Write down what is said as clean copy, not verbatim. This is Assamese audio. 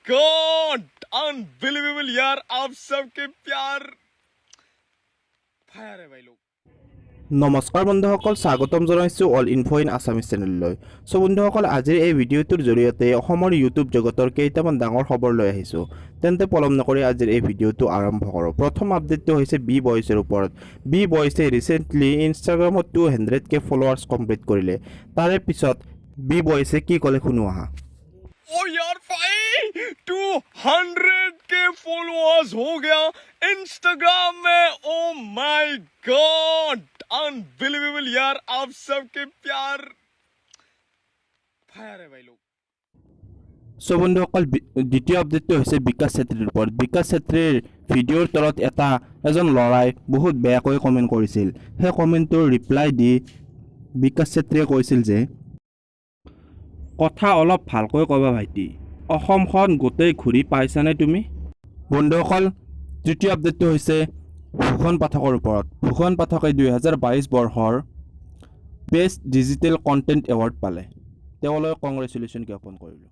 गॉड अनबिलीवेबल यार आप सबके प्यार फायर है भाई लोग নমস্কাৰ বন্ধুসকল স্বাগতম জনাইছো অল ইনফো ইন আসামিজ চেনেললৈ সো বন্ধুসকল আজিৰ এই ভিডিঅ'টোৰ জৰিয়তে অসমৰ ইউটিউব জগতৰ কেইটামান ডাঙৰ খবৰ লৈ আহিছো তেন্তে পলম নকৰি আজিৰ এই ভিডিঅ'টো আৰম্ভ কৰো প্ৰথম আপডেটটো হৈছে বি বয়ছৰ ওপৰত বি বয়ছে ৰিসেন্টলি ইনষ্টাগ্ৰামত 200k ফলোৱাৰ্স কমপ্লিট কৰিলে তাৰে পিছত বি বয়ছে কি ক'লে শুনো আহা ओ यार भाई 200k फॉलोअर्स हो गया इंस्टाग्राम में ओ माय गॉड अनबिलीवेबल यार आप सबके प्यार फायर है भाई लोग সো বন্ধুসকল দ্বিতীয় আপডেটটো হৈছে বিকাশ চেত্ৰীৰ ওপৰত বিকাশ চেত্ৰীৰ ভিডিঅ'ৰ তলত এজন লৰাই বহুত বেয়াকৈ কমেণ্ট কৰিছিল সেই কমেণ্টৰ ৰিপ্লাই দি বিকাশ চেত্ৰীয়ে কৈছিল যে কথা অলপ ভালকৈ কবা ভাইটি অসমখন গোটেই ঘূৰি পাইছানে তুমি বন্ধুসকল তৃতীয় আপডেটটো হৈছে ভূষণ পাঠকৰ ওপৰত ভূষণ পাঠকে 2022 বৰ্ষৰ বেষ্ট ডিজিটেল কণ্টেণ্ট এৱাৰ্ড পালে তেওঁলৈ কংগ্ৰেচুলেশ্যন জ্ঞাপন কৰিলোঁ